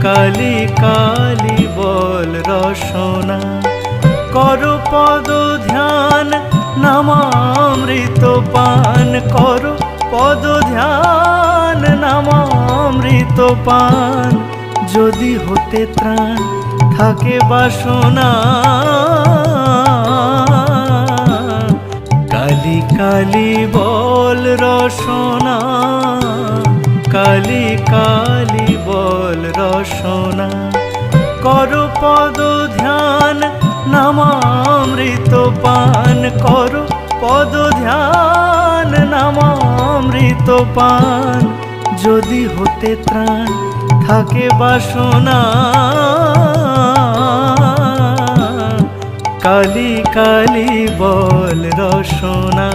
কালি কালি বল রসনা, করো পদ ধ্যান নামামৃত পান, করো পদ ধ্যান নামামৃত পান। যদি হতে ত্রাণ থাকে বাসনা, কালি কালি বল রসনা, কালি কালি বল রসনা, করো পদ ধ্যান নামামৃত পান, করো পদ ধ্যান নামামৃত পান। যদি হতে ত্রাণ থাকে বাসনা, কালি কালি বল রসনা।